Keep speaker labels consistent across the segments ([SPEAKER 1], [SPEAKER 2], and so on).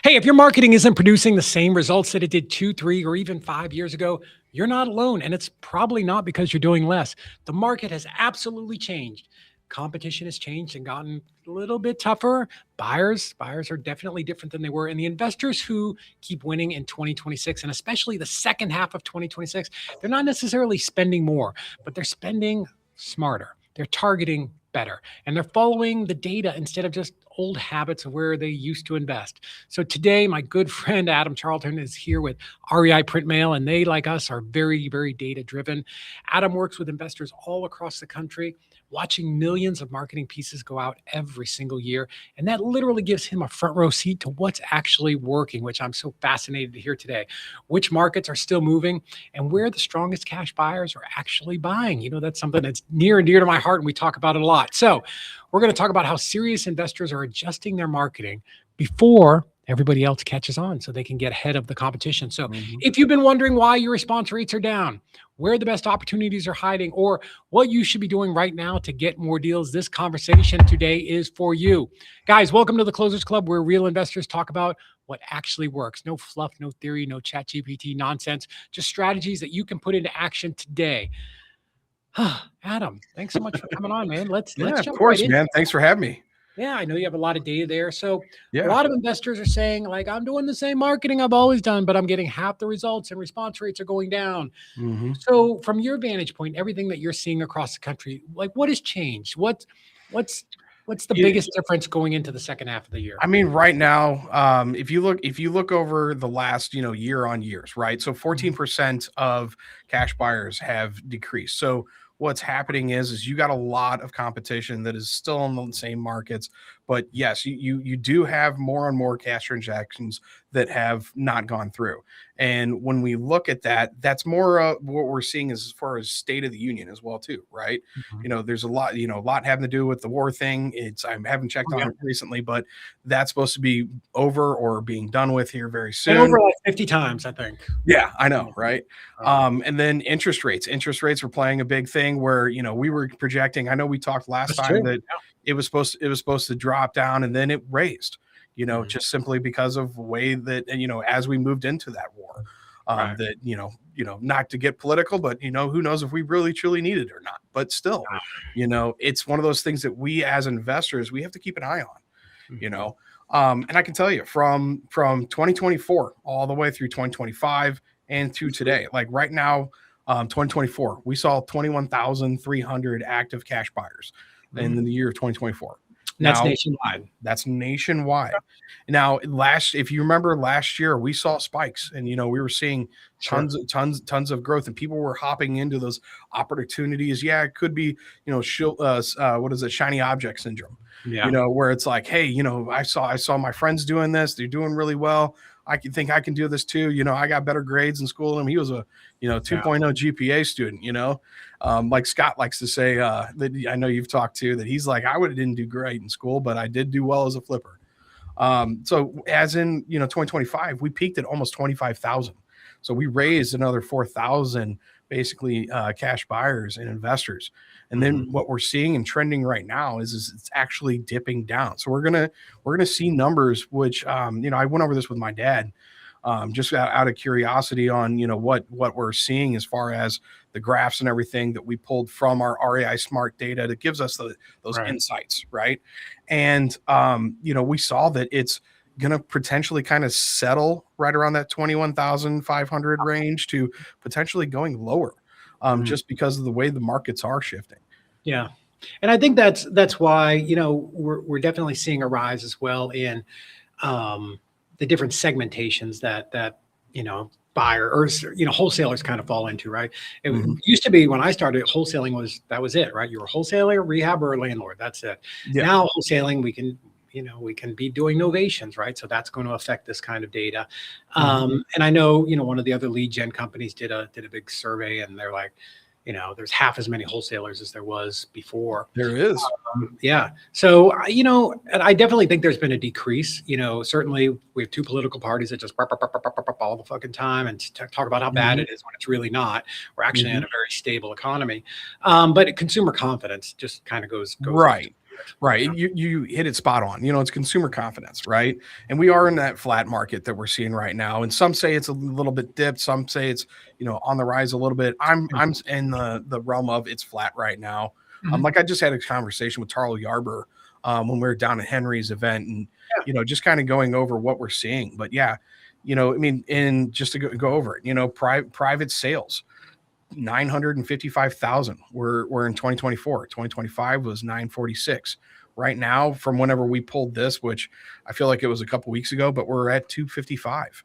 [SPEAKER 1] Hey, if your marketing isn't producing the same results that it did 2, 3, or even 5 years ago, you're not alone. And it's probably not because you're doing less. The market has absolutely changed. Competition has changed and gotten a little bit tougher. Buyers are definitely different than they were. And the investors who keep winning in 2026, and especially the second half of 2026, they're not necessarily spending more, but they're spending smarter. They're targeting better and they're following the data instead of just old habits of where they used to invest. So today, my good friend Adam Charlton is here with REI Print Mail, and they, like us, are very, very data driven. Adam works with investors all across the country, watching millions of marketing pieces go out every single year. And that literally gives him a front row seat to what's actually working, which I'm so fascinated to hear today. Which markets are still moving and where the strongest cash buyers are actually buying. That's something that's near and dear to my heart, and we talk about it a lot. So we're going to talk about how serious investors are adjusting their marketing before everybody else catches on so they can get ahead of the competition. So if you've been wondering why your response rates are down, where the best opportunities are hiding, or what you should be doing right now to get more deals, this conversation today is for you. Guys, welcome to the Closers Club, where real investors talk about what actually works. No fluff, no theory, no chat GPT nonsense, just strategies that you can put into action today. Adam, thanks so much for coming on, man. Let's
[SPEAKER 2] Of
[SPEAKER 1] jump
[SPEAKER 2] course,
[SPEAKER 1] right in.
[SPEAKER 2] man. Thanks for having me.
[SPEAKER 1] Yeah, I know you have a lot of data there. So
[SPEAKER 2] Yeah.
[SPEAKER 1] a lot of investors are saying, like, I'm doing the same marketing I've always done, but I'm getting half the results and response rates are going down. So from your vantage point, everything that you're seeing across the country, like, what has changed? What's the biggest difference going into the second half of the year?
[SPEAKER 2] I mean, right now, if you look over the last, year on years, right? So 14% of cash buyers have decreased. So what's happening is you got a lot of competition that is still in the same markets, but yes, you do have more and more cash transactions that have not gone through. And when we look at that, that's more what we're seeing as far as state of the union as well too, right? There's a lot, a lot having to do with the war thing. I haven't checked on it recently, but that's supposed to be over or being done with here very soon.
[SPEAKER 1] And over like 50 times, I think.
[SPEAKER 2] Yeah, I know, right? And then interest rates were playing a big thing where, we were projecting, I know we talked last time that it was supposed to drop down and then it raised, just simply because of the way that, as we moved into that war, that, not to get political, but, who knows if we really truly need it or not, but still, it's one of those things that we as investors, we have to keep an eye on, and I can tell you from 2024 all the way through 2025 and to today, like right now, 2024, we saw 21,300 active cash buyers in the year of 2024.
[SPEAKER 1] That's nationwide.
[SPEAKER 2] That's nationwide. Now, if you remember last year, we saw spikes, and we were seeing tons of growth, and people were hopping into those opportunities. Yeah, it could be, what is it, shiny object syndrome?
[SPEAKER 1] Yeah.
[SPEAKER 2] Where it's like, hey, I saw my friends doing this; they're doing really well. I think I can do this too. I got better grades in school, and he was a 2.0 GPA student. Like Scott likes to say, that I know you've talked to, that he's like, didn't do great in school, but I did do well as a flipper. So as in 2025, we peaked at almost 25,000. So we raised another 4,000 basically cash buyers and investors. And then what we're seeing and trending right now is it's actually dipping down. So we're gonna see numbers which I went over this with my dad just out of curiosity on what we're seeing as far as the graphs and everything that we pulled from our REI Smart data that gives us those insights, right? And we saw that it's going to potentially kind of settle right around that 21,500 range to potentially going lower, just because of the way the markets are shifting.
[SPEAKER 1] Yeah. And I think that's why, we're definitely seeing a rise as well in the different segmentations that buyer or wholesalers kind of fall into, right? It used to be, when I started, wholesaling was it, right? You were a wholesaler, rehab, or a landlord. That's it. Yeah. Now wholesaling, we can be doing novations, right? So that's going to affect this kind of data. And I know, one of the other lead gen companies did a big survey, and they're like, there's half as many wholesalers as there was before.
[SPEAKER 2] There is.
[SPEAKER 1] Yeah. So, and I definitely think there's been a decrease. Certainly we have two political parties that just all the fucking time and talk about how bad it is when it's really not. We're actually in a very stable economy. But consumer confidence just kind of goes
[SPEAKER 2] right. Right. You hit it spot on. It's consumer confidence, right? And we are in that flat market that we're seeing right now. And some say it's a little bit dipped. Some say it's, on the rise a little bit. I'm in the realm of it's flat right now.
[SPEAKER 1] Mhm.
[SPEAKER 2] Like I just had a conversation with Tarl Yarber when we were down at Henry's event and, just kind of going over what we're seeing. But yeah, and just to go over it, private sales. 955,000 we're in 2024. 2025 was 946. Right now, from whenever we pulled this, which I feel like it was a couple weeks ago, but we're at 255.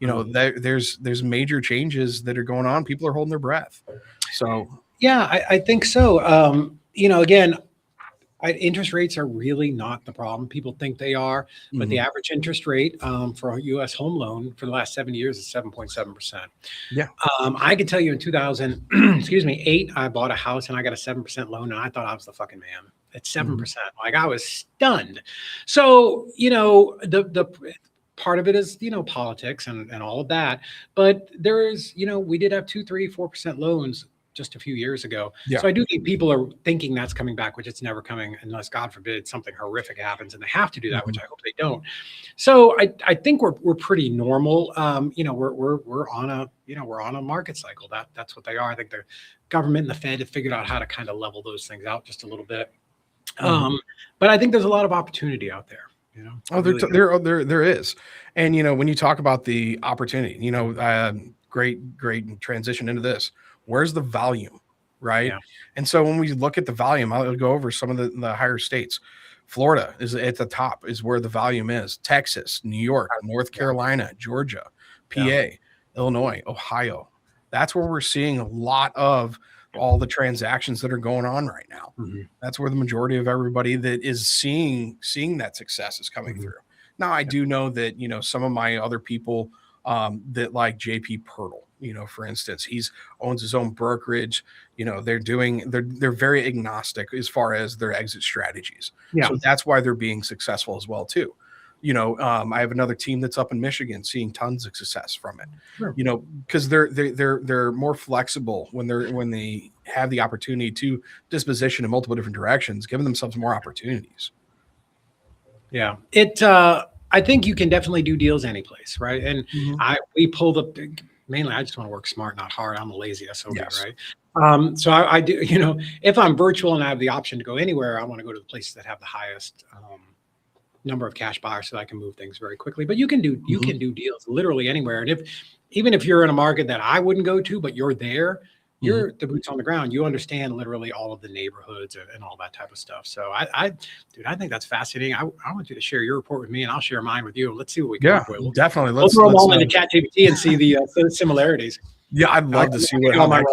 [SPEAKER 2] There's major changes that are going on. People are holding their breath. So
[SPEAKER 1] yeah, I think so. Again, interest rates are really not the problem. People think they are, but the average interest rate for a U.S. home loan for the last 7 years is 7.7%.
[SPEAKER 2] Yeah.
[SPEAKER 1] I can tell you in 2000, excuse me, 8, I bought a house and I got a 7% loan, and I thought I was the fucking man. At 7%, like I was stunned. So the part of it is politics and all of that, but there is we did have 2, 3, 4% loans just a few years ago.
[SPEAKER 2] Yeah.
[SPEAKER 1] So I do think people are thinking that's coming back, which it's never coming unless God forbid something horrific happens and they have to do that, which I hope they don't. So I think we're pretty normal. We're on a market cycle. That's what they are. I think the government and the Fed have figured out how to kind of level those things out just a little bit. But I think there's a lot of opportunity out there.
[SPEAKER 2] There is. And when you talk about the opportunity, great transition into this. Where's the volume, right?
[SPEAKER 1] Yeah.
[SPEAKER 2] And so when we look at the volume, I'll go over some of the higher states. Florida is at the top, is where the volume is. Texas, New York, North Carolina, Georgia, PA, Illinois, Ohio. That's where we're seeing a lot of all the transactions that are going on right now. That's where the majority of everybody that is seeing that success is coming through. Now, I do know that, some of my other people that like JP Pirtle, for instance, owns his own brokerage. They're very agnostic as far as their exit strategies.
[SPEAKER 1] Yeah.
[SPEAKER 2] So that's why they're being successful as well too. I have another team that's up in Michigan seeing tons of success from it.
[SPEAKER 1] Sure.
[SPEAKER 2] Because they're more flexible when they have the opportunity to disposition in multiple different directions, giving themselves more opportunities.
[SPEAKER 1] Yeah. I think you can definitely do deals any place, right? And we pull mainly I just want to work smart, not hard. I'm a lazy SOB, right? So I do, if I'm virtual and I have the option to go anywhere, I want to go to the places that have the highest number of cash buyers so I can move things very quickly. But you can do deals literally anywhere. And even if you're in a market that I wouldn't go to, but you're there, you're the boots on the ground. You understand literally all of the neighborhoods and all that type of stuff. So I think that's fascinating. I want you to share your report with me, and I'll share mine with you. Let's see what we can come up with.
[SPEAKER 2] Definitely.
[SPEAKER 1] We'll throw them all into ChatGPT and see the similarities.
[SPEAKER 2] Yeah, I'd love to see what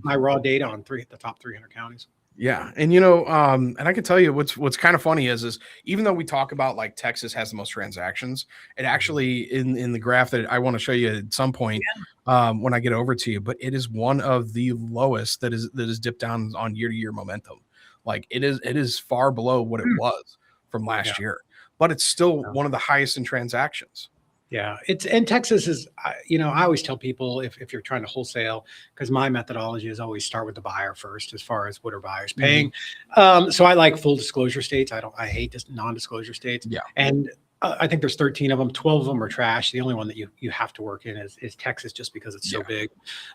[SPEAKER 1] my raw data on the top 300 counties.
[SPEAKER 2] Yeah. And, and I can tell you what's kind of funny is even though we talk about like Texas has the most transactions, it actually in the graph that I want to show you at some point when I get over to you, but it is one of the lowest that is dipped down on year-to-year momentum. Like it is far below what it was from last year, but it's still one of the highest in transactions.
[SPEAKER 1] Yeah, and Texas is, I always tell people if you're trying to wholesale, because my methodology is always start with the buyer first, as far as what are buyers paying. So I like full disclosure states. I hate just non-disclosure states. Yeah, and I think there's 13 of them. 12 of them are trash. The only one that you have to work in is Texas, just because it's so big.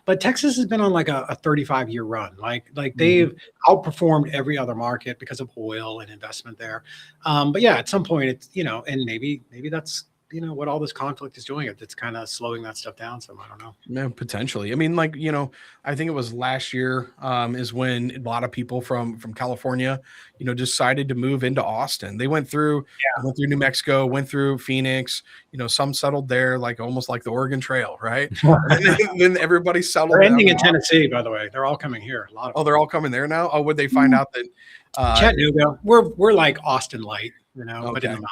[SPEAKER 1] But Texas has been on like a 35-year run. Like they've outperformed every other market because of oil and investment there. But yeah, at some point it's and maybe that's what all this conflict is doing. It's kind of slowing that stuff down. So I don't know.
[SPEAKER 2] Yeah, potentially. I mean, I think it was last year is when a lot of people from California, decided to move into Austin. They went through New Mexico, went through Phoenix, some settled there, like almost like the Oregon Trail, right? And then everybody settled.
[SPEAKER 1] They're ending in Tennessee, by the way. They're all coming here. A lot of
[SPEAKER 2] they're all coming there now. Oh, would they find out that
[SPEAKER 1] Chattanooga? We're like Austin light, but in the mountains.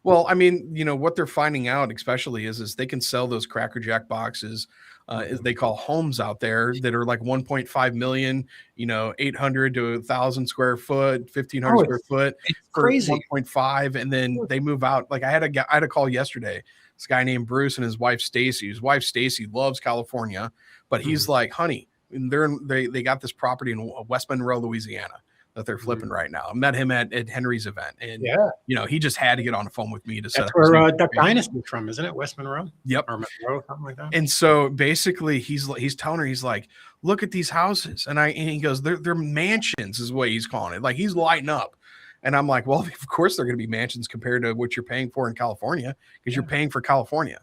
[SPEAKER 2] Well, I mean, what they're finding out, especially, is they can sell those Cracker Jack boxes, as they call homes out there, that are like 1.5 million, 800 to 1,000 square foot, 1,500 square foot for
[SPEAKER 1] crazy.
[SPEAKER 2] 1.5, and then they move out. Like I had a call yesterday. This guy named Bruce and his wife Stacy. His wife Stacy loves California, but he's like, honey, they got this property in West Monroe, Louisiana. that they're flipping right now. I met him at Henry's event, and
[SPEAKER 1] Yeah.
[SPEAKER 2] he just had to get on the phone with me to set
[SPEAKER 1] That's
[SPEAKER 2] up his
[SPEAKER 1] where
[SPEAKER 2] meeting.
[SPEAKER 1] Duck Dynasty's from, isn't it? West Monroe?
[SPEAKER 2] Yep.
[SPEAKER 1] Or Monroe, something like that.
[SPEAKER 2] And so basically he's telling her, he's like, look at these houses. And he goes, they're mansions is what he's calling it. Like, he's lighting up. And I'm like, well, of course they're going to be mansions compared to what you're paying for in California, because you're paying for California.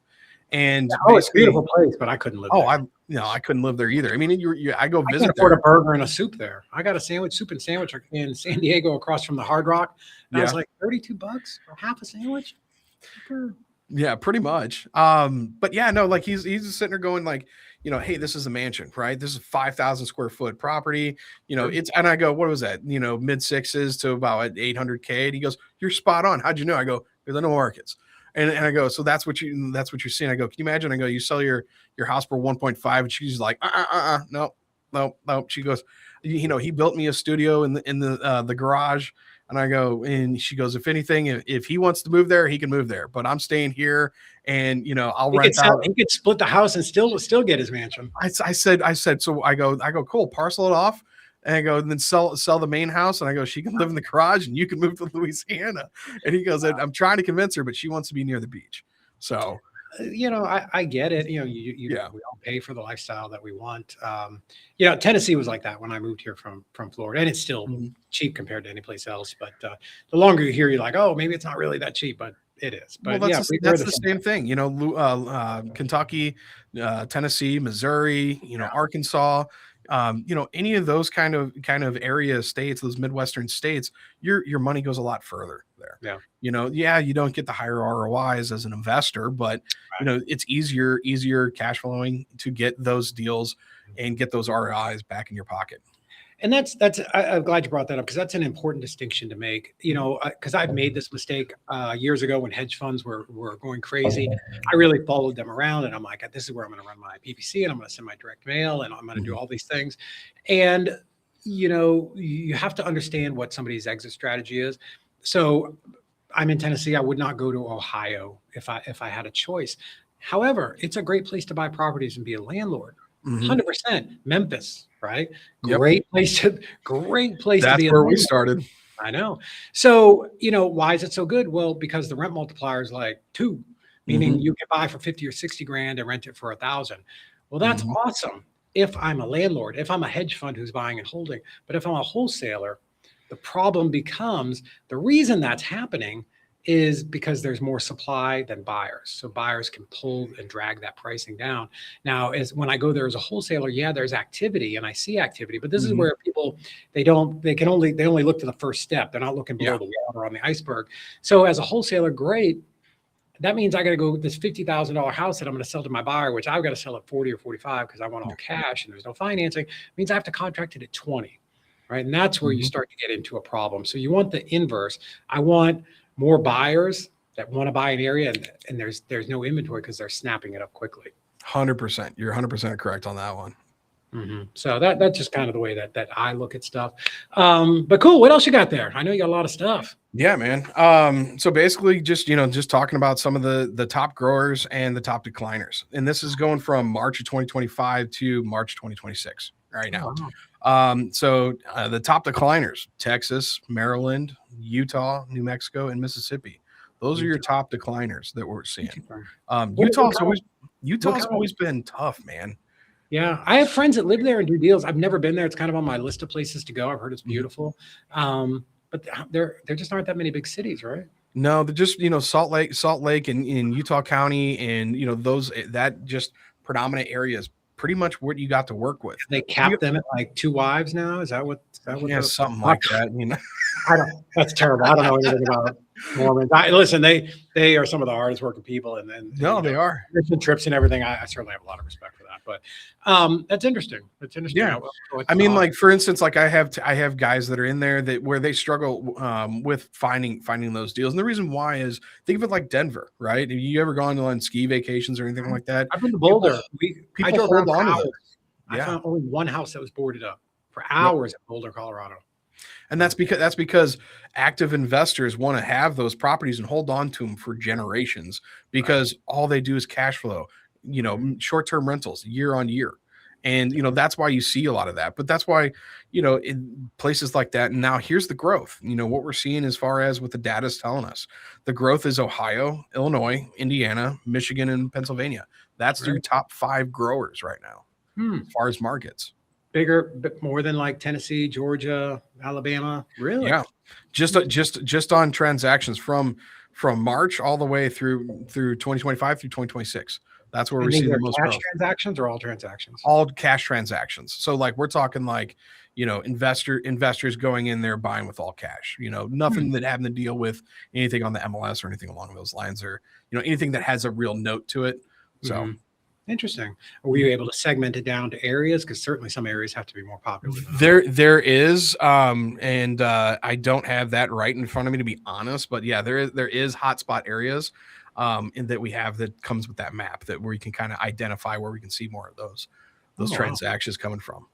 [SPEAKER 2] And
[SPEAKER 1] it's a beautiful place, but I couldn't live there.
[SPEAKER 2] I couldn't live there either. I mean, I go visit.
[SPEAKER 1] I can't afford a burger and a soup there. I got a soup and sandwich in San Diego across from the Hard Rock. And I was like, $32 for half a sandwich?
[SPEAKER 2] Yeah, pretty much. But yeah, no, like he's just sitting there going like, hey, this is a mansion, right? This is a 5,000 square foot property. And I go, what was that? Mid sixes to about 800K. And he goes, you're spot on. How'd you know? I go, because I know markets. And I go, so that's what you're seeing. I go, can you imagine? I go, you sell your house for 1.5, and she's like, no. She goes, he built me a studio in the garage. And I go, and she goes, if anything, if he wants to move there, he can move there, but I'm staying here, and I'll rent out.
[SPEAKER 1] He could split the house and still get his mansion.
[SPEAKER 2] I said, so I go, cool, parcel it off. And I go, and then sell the main house. And I go, she can live in the garage and you can move to Louisiana. And he goes, I'm trying to convince her, but she wants to be near the beach. So,
[SPEAKER 1] I get it. We all pay for the lifestyle that we want. Tennessee was like that when I moved here from Florida, and it's still cheap compared to any place else. But the longer you hear, you're like, oh, maybe it's not really that cheap, but it is. But
[SPEAKER 2] that's the same thing. Kentucky, Tennessee, Missouri, Arkansas. Any of those kind of area states, those Midwestern states, your money goes a lot further there.
[SPEAKER 1] Yeah.
[SPEAKER 2] You don't get the higher ROIs as an investor, but it's easier cash flowing to get those deals and get those ROIs back in your pocket.
[SPEAKER 1] And I'm glad you brought that up, because that's an important distinction to make, because I've made this mistake years ago when hedge funds were going crazy. I really followed them around, and I'm like, this is where I'm going to run my PPC, and I'm going to send my direct mail, and I'm going to do all these things. And, you have to understand what somebody's exit strategy is. So I'm in Tennessee. I would not go to Ohio if I had a choice. However, it's a great place to buy properties and be a landlord. 100%. Memphis, right?
[SPEAKER 2] Yep.
[SPEAKER 1] Great place to be.
[SPEAKER 2] That's where we started.
[SPEAKER 1] I know. So, why is it so good? Well, because the rent multiplier is like 2, meaning you can buy for 50 or 60 grand and rent it for 1,000. Well, that's awesome if I'm a landlord, if I'm a hedge fund who's buying and holding. But if I'm a wholesaler, the problem becomes, the reason that's happening is because there's more supply than buyers. So buyers can pull and drag that pricing down. Now, when I go there as a wholesaler, there's activity and I see activity, but this is where people, they only look to the first step. They're not looking below the water on the iceberg. So as a wholesaler, great. That means I got to go with this $50,000 house that I'm going to sell to my buyer, which I've got to sell at 40 or 45 because I want all cash and there's no financing. It means I have to contract it at 20, right? And that's where you start to get into a problem. So you want the inverse. I want more buyers that want to buy an area, and there's no inventory because they're snapping it up quickly.
[SPEAKER 2] 100%. You're 100% correct on that one.
[SPEAKER 1] So that's just kind of the way that I look at stuff. But cool. What else you got there? I know you got a lot of stuff.
[SPEAKER 2] Yeah, man. So basically just talking about some of the top growers and the top decliners. And this is going from March of 2025 to March 2026 right now. Wow. So the top decliners: Texas, Maryland, Utah, New Mexico, and Mississippi. Those are your top decliners that we're seeing. Utah's always been tough, man.
[SPEAKER 1] Yeah, I have friends that live there and do deals. I've never been there. It's kind of on my list of places to go. I've heard it's beautiful. But there just aren't that many big cities, right?
[SPEAKER 2] No, they're just, Salt Lake in Utah County, and those that just predominant areas, pretty much what you got to work with.
[SPEAKER 1] They cap them at like 2 wives now. Is that what?
[SPEAKER 2] Yeah, something like that.
[SPEAKER 1] I don't. That's terrible. I don't know anything about Mormons. Listen, they are some of the hardest working people, and then
[SPEAKER 2] they are
[SPEAKER 1] mission trips and everything. I certainly have a lot of respect for that. But that's interesting. That's interesting.
[SPEAKER 2] Yeah. I mean, like for instance, like I have guys that are in there where they struggle with finding those deals, and the reason why is, think of it like Denver, right? Have you ever gone on ski vacations or anything like that?
[SPEAKER 1] I've been to Boulder. I drove around for hours.
[SPEAKER 2] Yeah.
[SPEAKER 1] I found only one house that was boarded up for hours at Boulder, Colorado.
[SPEAKER 2] And that's because active investors want to have those properties and hold on to them for generations, because all they do is cash flow, short-term rentals year on year. And, that's why you see a lot of that. But that's why, in places like that. And now here's the growth. What we're seeing as far as what the data is telling us, the growth is Ohio, Illinois, Indiana, Michigan, and Pennsylvania. That's your
[SPEAKER 1] Really?
[SPEAKER 2] top 5 growers right now
[SPEAKER 1] Hmm.
[SPEAKER 2] as far as markets.
[SPEAKER 1] Bigger, bit more than like Tennessee, Georgia, Alabama. Really?
[SPEAKER 2] Yeah. Just on transactions from March all the way through 2025 through 2026. That's where we're
[SPEAKER 1] And these
[SPEAKER 2] seeing the
[SPEAKER 1] are
[SPEAKER 2] most
[SPEAKER 1] cash
[SPEAKER 2] growth.
[SPEAKER 1] transactions or all transactions?
[SPEAKER 2] All cash transactions. So like we're talking like, investors going in there buying with all cash, nothing that having to deal with anything on the MLS or anything along those lines, or, anything that has a real note to it. So
[SPEAKER 1] Mhm. Interesting. Were you able to segment it down to areas? Because certainly some areas have to be more popular than others.
[SPEAKER 2] there is, and I don't have that right in front of me, to be honest, but yeah, there is hotspot areas, and that we have that comes with that map that where you can kind of identify where we can see more of those
[SPEAKER 1] Oh, wow.
[SPEAKER 2] transactions coming from.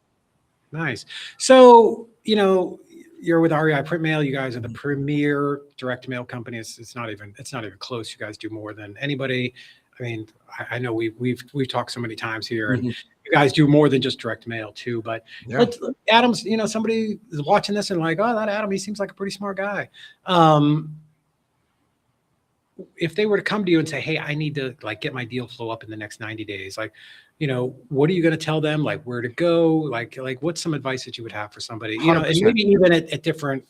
[SPEAKER 1] Nice. So, you're with REI Print Mail. You guys are the premier direct mail company. It's not even close. You guys do more than anybody. I mean, I know we've talked so many times here, and
[SPEAKER 2] Mhm.
[SPEAKER 1] you guys do more than just direct mail too. But
[SPEAKER 2] Yeah.
[SPEAKER 1] Adam's, somebody is watching this and like, oh, that Adam, he seems like a pretty smart guy. If they were to come to you and say, hey, I need to like get my deal flow up in the next 90 days, like, what are you going to tell them? Like where to go? Like what's some advice that you would have for somebody, and
[SPEAKER 2] 100%.
[SPEAKER 1] maybe even at different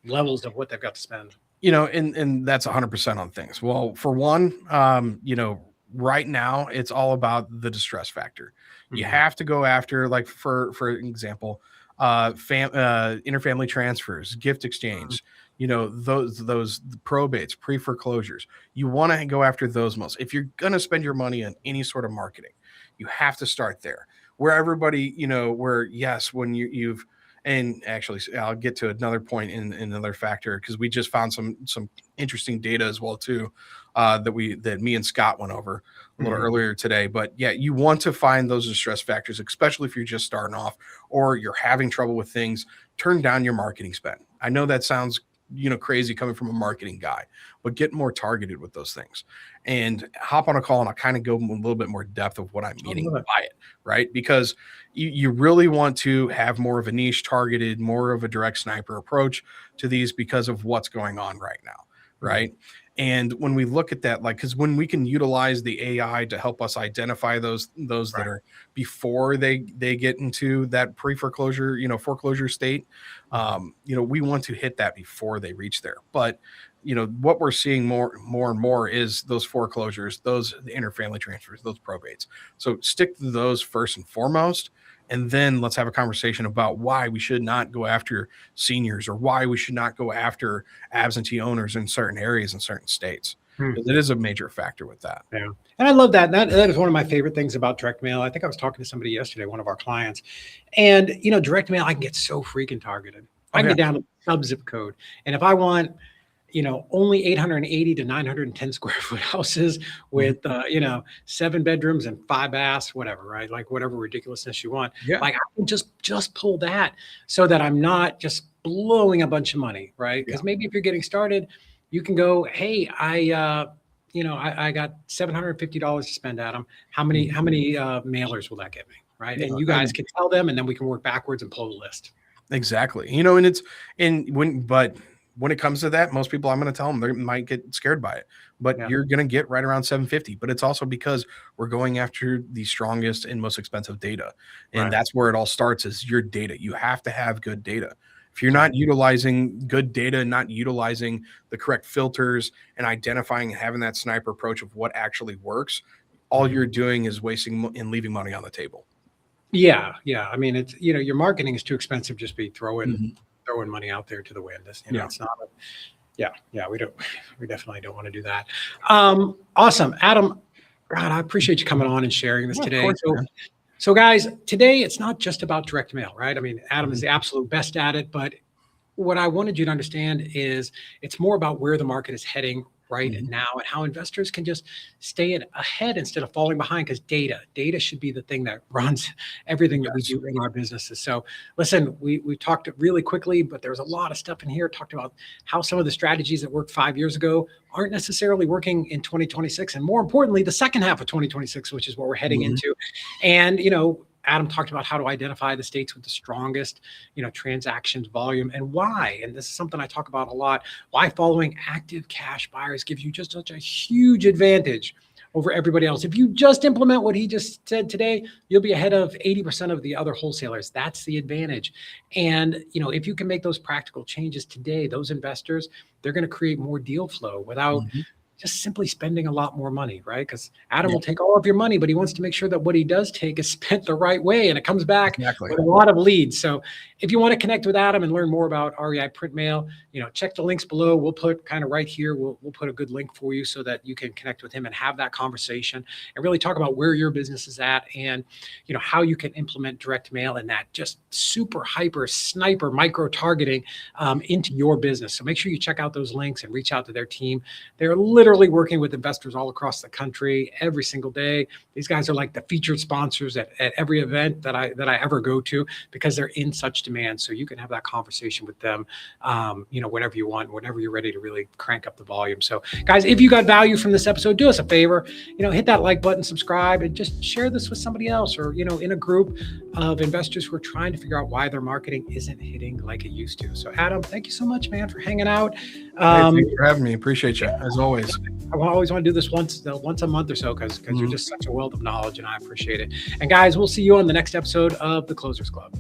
[SPEAKER 1] levels of what they've got to spend?
[SPEAKER 2] And that's 100% on things. Well, for one, right now it's all about the distress factor. You
[SPEAKER 1] Mhm.
[SPEAKER 2] have to go after, like, for example, interfamily transfers, gift exchange, those probates, pre-foreclosures. You want to go after those most. If you're going to spend your money on any sort of marketing, you have to start there, where everybody, where, yes, when you've, and actually I'll get to another point in another factor, because we just found some interesting data as well too, that me and Scott went over a little
[SPEAKER 1] Mhm.
[SPEAKER 2] earlier today. But yeah, you want to find those distress factors, especially if you're just starting off or you're having trouble with things. Turn down your marketing spend. I know that sounds crazy coming from a marketing guy, but get more targeted with those things and hop on a call, and I'll kind of go a little bit more depth of what I'm meaning by it, right? Because you really want to have more of a niche targeted, more of a direct sniper approach to these because of what's going on right now, right? And when we look at that, like, because when we can utilize the AI to help us identify those that are before they get into that pre-foreclosure, foreclosure state, we want to hit that before they reach there. But what we're seeing more and more is those foreclosures, those interfamily transfers, those probates. So stick to those first and foremost, and then let's have a conversation about why we should not go after seniors, or why we should not go after absentee owners in certain areas in certain states. Because it is a major factor with that.
[SPEAKER 1] Yeah. And I love that. That is one of my favorite things about direct mail. I think I was talking to somebody yesterday, one of our clients, and direct mail, I can get so freaking targeted. I can get down to sub zip code. And if I want, only 880 to 910 square foot houses with, 7 bedrooms and 5 baths, whatever, right? Like whatever ridiculousness you want.
[SPEAKER 2] Yeah.
[SPEAKER 1] Like I can just pull that so that I'm not just blowing a bunch of money, right? Because maybe if you're getting started, you can go, hey, I got $750 to spend, Adam. How many mailers will that get me? Right. And you guys can tell them, and then we can work backwards and pull the list.
[SPEAKER 2] Exactly. But when it comes to that, most people, I'm going to tell them, they might get scared by it, but you're going to get right around 750. But it's also because we're going after the strongest and most expensive data. And that's where it all starts, is your data. You have to have good data. If you're not utilizing good data, not utilizing the correct filters and identifying and having that sniper approach of what actually works, all you're doing is wasting and leaving money on the table.
[SPEAKER 1] Yeah. I mean, it's, your marketing is too expensive. Just be throwing money out there to the wind. It's not. We definitely don't want to do that. Awesome, Adam. God, I appreciate you coming on and sharing this today. So guys, today it's not just about direct mail, right? I mean, Adam is the absolute best at it, but what I wanted you to understand is it's more about where the market is heading right now, and how investors can just stay ahead instead of falling behind, because data should be the thing that runs everything that we do in our businesses. So listen, we talked really quickly, but there's a lot of stuff in here. Talked about how some of the strategies that worked 5 years ago aren't necessarily working in 2026. And more importantly, the second half of 2026, which is what we're heading into. And, Adam talked about how to identify the states with the strongest, transactions volume and why. And this is something I talk about a lot. Why following active cash buyers gives you just such a huge advantage over everybody else. If you just implement what he just said today, you'll be ahead of 80% of the other wholesalers. That's the advantage. And, if you can make those practical changes today, those investors, they're going to create more deal flow without just simply spending a lot more money, right? Because Adam will take all of your money, but he wants to make sure that what he does take is spent the right way and it comes back with a lot of leads. So if you want to connect with Adam and learn more about REI Print Mail, check the links below. We'll put kind of right here, we'll put a good link for you so that you can connect with him and have that conversation and really talk about where your business is at and, how you can implement direct mail and that just super hyper sniper micro targeting into your business. So make sure you check out those links and reach out to their team. They're literally working with investors all across the country every single day. These guys are like the featured sponsors at every event that I ever go to because they're in such demand. So you can have that conversation with them, whenever you want, whenever you're ready to really crank up the volume. So guys, if you got value from this episode, do us a favor, hit that like button, subscribe, and just share this with somebody else or, in a group of investors who are trying to figure out why their marketing isn't hitting like it used to. So Adam, thank you so much, man, for hanging out.
[SPEAKER 2] Thanks for having me. Appreciate you as always.
[SPEAKER 1] I always want to do this once a month or so because you're just such a wealth of knowledge and I appreciate it. And guys, we'll see you on the next episode of the Closers Club.